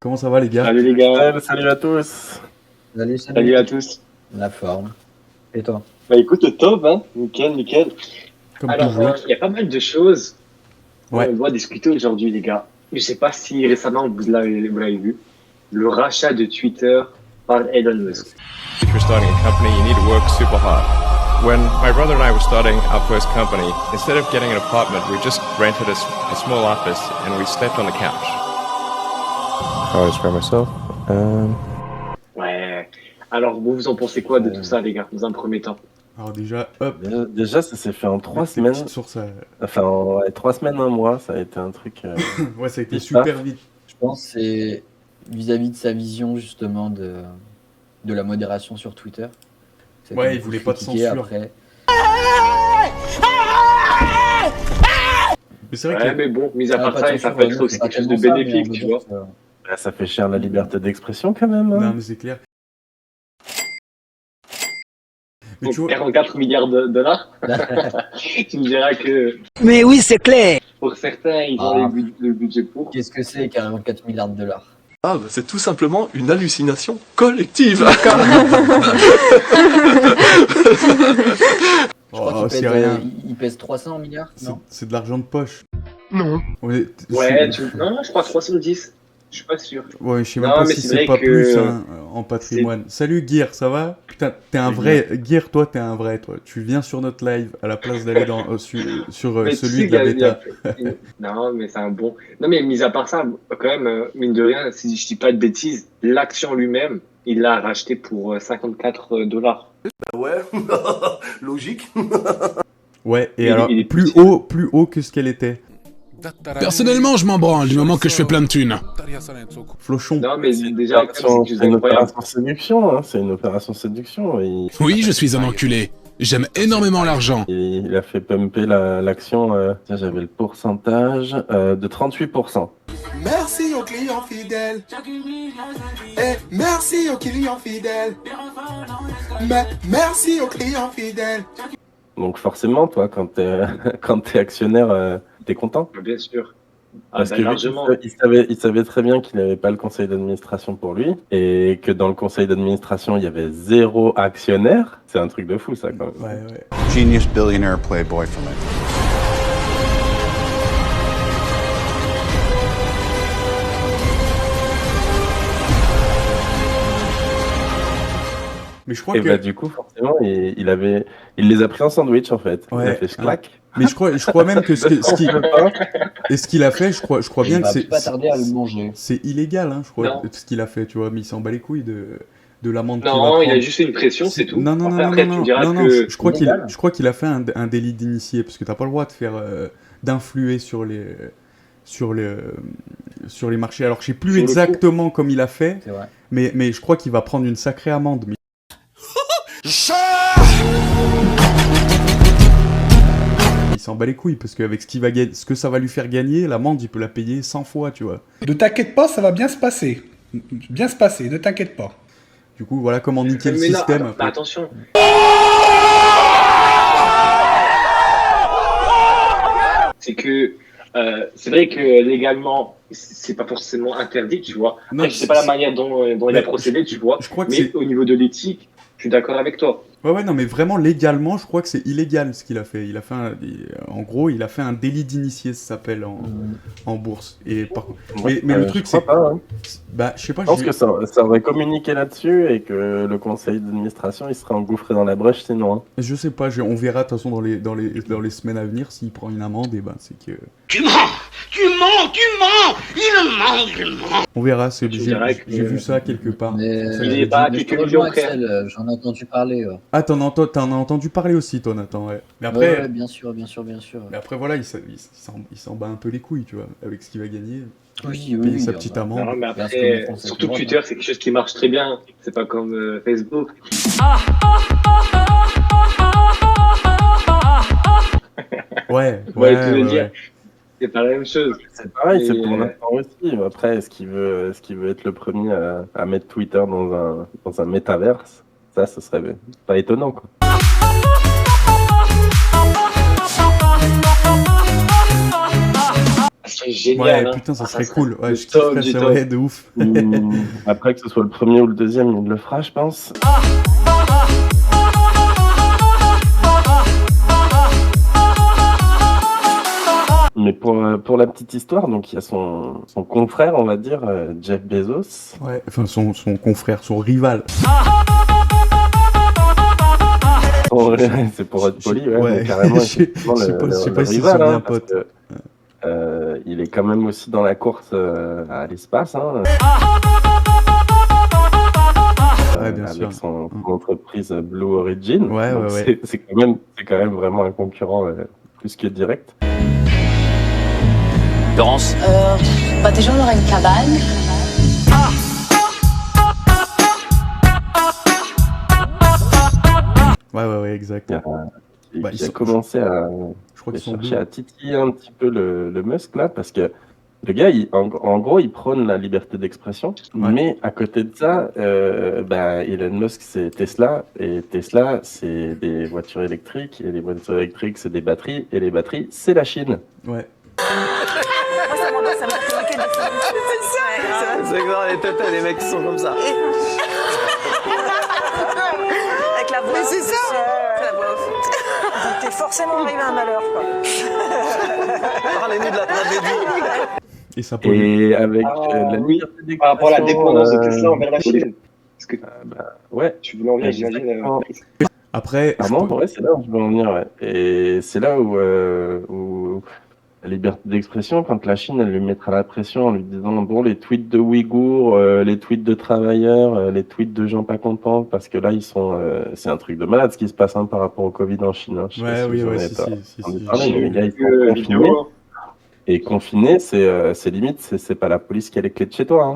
Comment ça va les gars? Salut les gars. Salut à tous. Salut à tous. La forme. Et toi? Bah écoute, top, hein. Nickel. Comme Alors, toujours. il y a pas mal de choses Ouais. qu'on doit discuter aujourd'hui, les gars. Je sais pas si récemment vous l'avez vu. Le rachat de Twitter par Elon Musk. If you're starting a company, you need to work super hard. When my brother and I were starting our first company, instead of getting an apartment, we just rented a small office and we slept on the couch. How I describe myself? Ouais. Alors, vous en pensez quoi de tout ça, les gars, dans un premier temps? Alors déjà, hop. Déjà, ça s'est fait en 3 Ces semaines. petites sources, Enfin, en 3 semaines, un mois, ça a été un truc. ouais, ça a été C'est super vite. Je pense que c'est vis-à-vis de sa vision justement de la modération sur Twitter. C'était Ouais, il beaucoup voulait pas de critiqué censure. après. Mais c'est vrai Ouais, que mais bon, mis à part pas ça, de ça censure, peut être non, aussi c'est pas quelque chose de tellement ça, mais bénéfique, on tu veut vois. dire que- Bah, ça fait cher la liberté d'expression quand même. hein. non, mais c'est clair. Mais tu Donc, vois, 44 milliards de dollars. Tu me diras que Mais oui, c'est clair. pour certains, ils ont Ah. le budget pour. Qu'est-ce que c'est 44 milliards de dollars? Ah, bah, c'est tout simplement une hallucination collective. Je crois oh, qu'il c'est pèse, rien. il pèse 300 milliards, non? C'est de l'argent de poche. Non. Ouais, Ouais, non, je crois 310. Je suis pas sûr. ouais, je sais même Non, pas mais si c'est c'est vrai pas que plus hein, en patrimoine. Salut Gear, ça va? Putain, t'es un vrai. Gear, toi, t'es un vrai, toi. Tu viens sur notre live à la place d'aller sur Mais tu celui sais de la qu'il y a- bêta. Non, mais c'est un bon. Non, mais mis à part ça, quand même, mine de rien, si je dis pas de bêtises, l'action lui-même, il l'a racheté pour 54 dollars. Ouais, logique. Ouais, et Il- alors, il est plus petit. haut que ce qu'elle était. Personnellement, je m'en branle du moment que je fais plein de thunes. Flochon. Non, mais C'est déjà, une quand même, c'est une incroyable. opération séduction. Hein. C'est une opération séduction. Oui, je suis un enculé. J'aime énormément l'argent. Il a fait pumper l'action. Tiens, j'avais le pourcentage de 38%. Merci aux clients fidèles. Et merci aux clients fidèles. Mais merci aux clients fidèles. Donc forcément, toi, quand t'es actionnaire, t'es content. Bien sûr. Ah, Parce bah, que largement. il savait très bien qu'il n'avait pas le conseil d'administration pour lui et que dans le conseil d'administration, il y avait 0 actionnaire. C'est un truc de fou, ça, quand même. Ouais, ouais. Genius billionaire playboy for life. Mais je crois Et que. bah, du coup, forcément, il les a pris en sandwich, en fait. Il Ouais. a fait clac. Mais je crois même que ce qu'il a fait, je crois bien Il que va pas tarder à le c'est manger. c'est illégal, hein, je crois, Non. ce qu'il a fait, tu vois. Mais il s'en bat les couilles de l'amende qu'il va Non, il a prendre. juste une pression, c'est tout. Non, Après, tu me diras que. je crois qu'il a fait un délit d'initié, parce que t'as pas le droit de faire d'influer sur les marchés. Alors je sais plus Sur le exactement comme il a fait, C'est vrai. mais je crois qu'il va prendre une sacrée amende. Mais il s'en bat les couilles, parce qu'avec ce que ça va lui faire gagner, l'amende, il peut la payer 100 fois, tu vois. Ne t'inquiète pas, ça va bien se passer. Bien se passer, ne t'inquiète pas. Du coup, voilà comment niquer le Mais non, système. alors, après. attention. C'est que c'est vrai que légalement, c'est pas forcément interdit, tu vois. Non, Après, je sais pas la manière dont il Mais a procédé, tu vois. je crois que Mais c'est... au niveau de l'éthique, je suis d'accord avec toi. Ouais, non, mais vraiment, légalement, je crois que c'est illégal ce qu'il a fait. Il a fait en gros, il a fait un délit d'initié, ça s'appelle en bourse. Et par contre... mais le truc, je crois c'est... pas, hein. Bah, je sais pas, Je pense que ça aurait communiqué là-dessus et que le conseil d'administration, il serait engouffré dans la brèche sinon. Hein. je sais pas, on verra de toute façon dans les semaines à venir, s'il prend une amende, et ben c'est que... Tu mens. Il ment. On verra, Je dirais que- j'ai vu ça quelque part. Mais C'est pour ça que il je est l'ai pas- dit. mais je te quelques rejoins, millions près. Axel, j'en ai entendu parler. Ouais. Ah, t'en as entendu parler aussi, toi, Nathan, ouais. Mais après... Ouais, bien sûr. Mais après, voilà, il s'en bat un peu les couilles, tu vois, avec ce qu'il va gagner. Oui, Payer sa petite amende. Non, mais Parce que après, les Français surtout sont droits, Twitter, c'est quelque chose qui marche très bien. C'est pas comme Facebook. Ouais, Ouais, tu veux dire. C'est pas la même chose. C'est pareil, Et, c'est pour l'instant aussi. Après, est-ce qu'il veut être le premier à mettre Twitter dans un métaverse? Ça, ce serait pas étonnant, quoi. serait génial. Ouais, hein. putain, ça Ah, serait serait cool. Ouais, du je top, kifferais du ça, top. ouais, de ouf. Après, que ce soit le premier ou le deuxième, il le fera, je pense. Mais pour la petite histoire, donc il y a son confrère, on va dire, Jeff Bezos. Ouais, enfin, son confrère, son rival. C'est pour être poli, ouais, Ouais. mais carrément, Je sais effectivement, pas le s'ils rival, sont bien hein, parce potes. que, il est quand même aussi dans la course à l'espace, hein, Ouais, bien avec sûr. son entreprise Blue Origin. Ouais, Donc ouais, ouais. c'est quand même vraiment un concurrent plus que direct. Laurence, Bah déjà on aura une cabane. Ouais, exact. Qui a commencé à je crois qu'ils sont chercher deux. à titiller un petit peu le Musk là, parce que le gars, en gros, il prône la liberté d'expression, mais à côté de ça, Elon Musk, c'est Tesla, et Tesla, c'est des voitures électriques, et les voitures électriques, c'est des batteries, et les batteries, c'est la Chine. Ouais. C'est grave, les têtes, les mecs qui sont comme ça. Avec la voix. Mais c'est ça. C'est la voix off. T'es forcément arrivé à un malheur, quoi. Parlez-nous de la tragédie. Et ça Et avec la liberté d'expression... Par rapport à la dépendance de Tesla envers la Chine. Parce que ouais. Tu voulais en venir, j'imagine. Après... Pardon, ouais, c'est là où je veux en venir, ouais. Et c'est là où la liberté d'expression, quand la Chine, elle lui mettra la pression en lui disant, bon, les tweets de Ouïghours, les tweets de travailleurs, les tweets de gens pas contents, parce que là, ils sont... c'est un truc de malade, ce qui se passe par rapport au Covid en Chine. Hein. Je sais pas si vous en avez entendu parler, mais les gars, ils sont confinés. Et confiné, c'est limite, c'est pas la police qui a les clés de chez toi. Hein.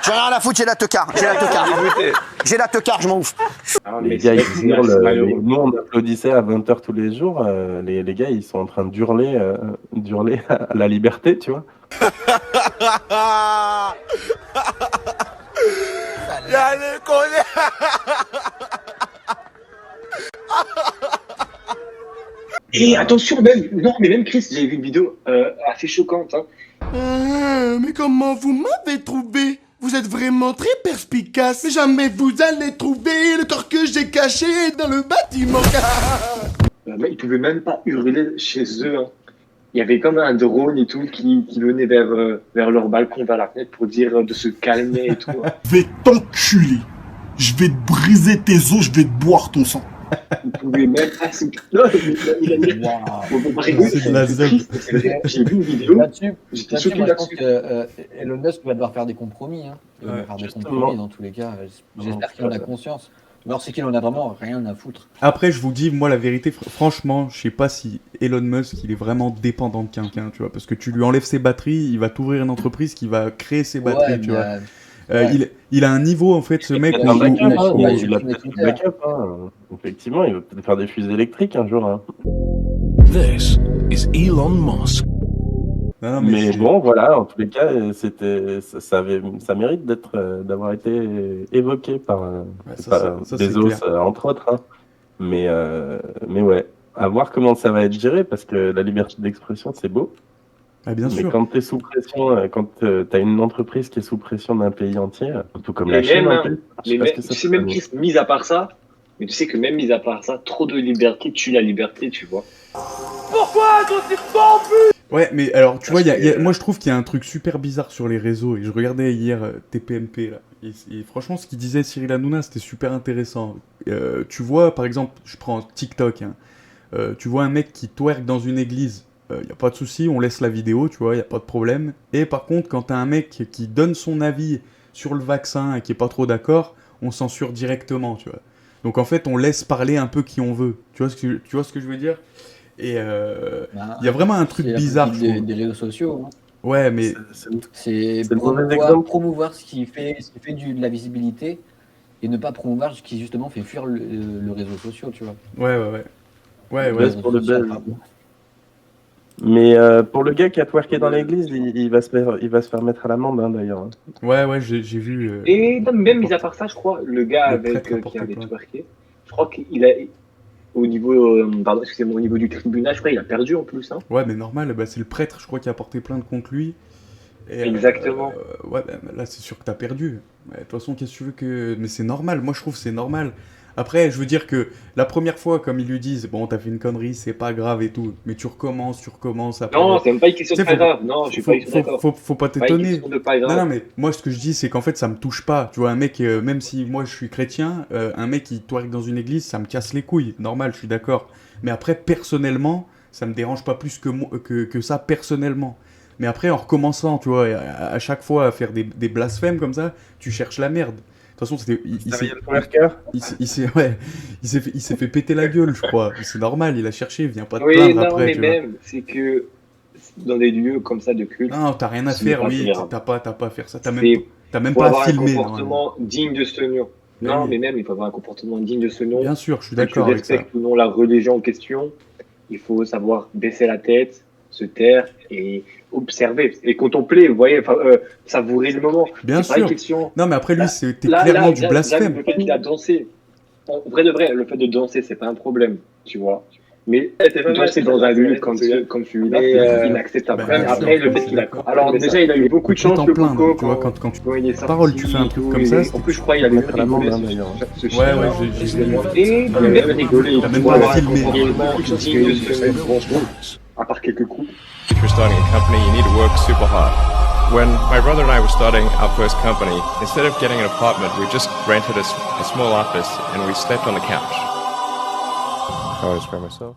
J'en ai rien à foutre, j'ai la teucar. J'ai la teucar, je m'en ouf. Les gars, ils hurlent. Nous, on applaudissait à 20h tous les jours. Les gars, ils sont en train d'hurler à la liberté, tu vois. Et attention, même Chris, j'ai vu une vidéo assez choquante. Hein. Mais comment vous m'avez trouvé? Vous êtes vraiment très perspicace. Mais jamais vous allez trouver le corps que j'ai caché dans le bâtiment. Ils pouvaient même pas hurler chez eux. Hein. Il y avait comme un drone et tout qui venait vers leur balcon, vers la fenêtre pour dire de se calmer et tout. Hein. Je vais t'enculer. Je vais te briser tes os, je vais te boire ton sang. Vous pouvez même pas se... Non, il a dit... C'est de la zeb. J'ai vu une vidéo, j'étais choqué Je pense là-dessus. que Elon Musk va devoir faire des compromis. Hein. Il va faire des compromis dans tous les cas. J'espère qu'il en a conscience. Alors c'est qu'il en a vraiment rien à foutre. Après, je vous dis, moi, la vérité, franchement, je sais pas si Elon Musk, il est vraiment dépendant de quelqu'un, tu vois, parce que tu lui enlèves ses batteries, il va t'ouvrir une entreprise qui va créer ses batteries, tu vois. Il a un niveau, en fait, ce mec. Il a peut-être un backup, hein. Effectivement, il va peut-être faire des fusées électriques un jour. Hein. This is Elon Musk. Non, mais bon, voilà, en tous les cas, ça mérite d'avoir été évoqué par Bezos, entre autres. Hein. Mais ouais, à voir comment ça va être géré, parce que la liberté d'expression, c'est beau. Ah, bien mais sûr. quand tu es sous pression, quand tu as une entreprise qui est sous pression d'un pays entier, tout comme la Chine, tu sais, même mis à part ça, mais tu sais que même mis à part ça, trop de liberté tue la liberté, tu vois. Pourquoi je suis pas Ouais, mais alors, tu vois, moi je trouve qu'il y a un truc super bizarre sur les réseaux, et je regardais hier TPMP, là, et franchement, ce qu'il disait Cyril Hanouna, c'était super intéressant. Tu vois, par exemple, je prends TikTok, hein, tu vois un mec qui twerk dans une église, y a pas de souci, on laisse la vidéo, tu vois, y a pas de problème. Et par contre, quand t'as un mec qui donne son avis sur le vaccin et qui est pas trop d'accord, on censure directement, tu vois. Donc en fait, on laisse parler un peu qui on veut. Tu vois ce que je veux dire? Et y a vraiment un truc bizarre. C'est des réseaux sociaux. Hein. Ouais, mais c'est promouvoir ce qui fait de la visibilité et ne pas promouvoir ce qui justement fait fuir le réseau social, tu vois. Ouais. Pour le buzz. Mais pour le gars qui a twerké dans l'église, il va se faire mettre à l'amende, hein, d'ailleurs. Ouais, j'ai vu. Et même mis à part ça, je crois, le gars qui avait twerké, je crois qu'il a... au niveau, pardon, excusez-moi, au niveau du tribunal, je crois qu'il a perdu en plus. Hein. Ouais, mais normal, bah, c'est le prêtre, je crois, qui a porté plainte contre lui. Et, exactement. Ouais, bah, là, c'est sûr que t'as perdu. De toute façon, qu'est-ce que tu veux que... Mais c'est normal, moi je trouve que c'est normal. Après, je veux dire que la première fois, comme ils lui disent, bon, t'as fait une connerie, c'est pas grave et tout, mais tu recommences. Après... Non, c'est même pas une question de pas grave. Non, je suis pas d'accord. Faut pas t'étonner. Non, mais moi, ce que je dis, c'est qu'en fait, ça me touche pas. Tu vois, un mec, même si moi je suis chrétien, un mec qui twerk dans une église, ça me casse les couilles. Normal, je suis d'accord. Mais après, personnellement, ça me dérange pas plus que ça, personnellement. Mais après, en recommençant, tu vois, à chaque fois à faire des blasphèmes comme ça, tu cherches la merde. De toute façon, il s'est fait péter la gueule, je crois. C'est normal, il a cherché, il vient pas te plaindre après. Oui, mais même, c'est que dans des lieux comme ça de culte... Non, t'as rien à faire, oui, t'as pas à faire ça. T'as même pas à filmer. Il faut avoir un comportement digne de ce nom. Non, mais même, il faut avoir un comportement digne de ce nom. Bien sûr, je suis d'accord avec ça. Tu respectes ou non la religion en question, il faut savoir baisser la tête, se taire et observer et contempler, vous voyez, savourer le moment. Bien sûr. Question... Non, mais après lui, c'était clairement du blasphème. Le fait qu'il a dansé, en vrai de vrai, le fait de danser, c'est pas un problème, tu vois. Mais danser dans un lieu comme celui-là, c'est inacceptable. Après, le fait qu'il a... Alors déjà, il a eu beaucoup de chance, le Coco, tu vois, quand tu voyais sa parole, tu fais un truc comme ça. En plus, je crois qu'il a même rigolé. Ouais, j'ai vu. Et il a même rigolé. T'as même pas filmé. À part quelques coups. If you're starting a company, you need to work super hard. When my brother and I were starting our first company, instead of getting an apartment, we just rented a small office and we slept on the couch. How I describe myself?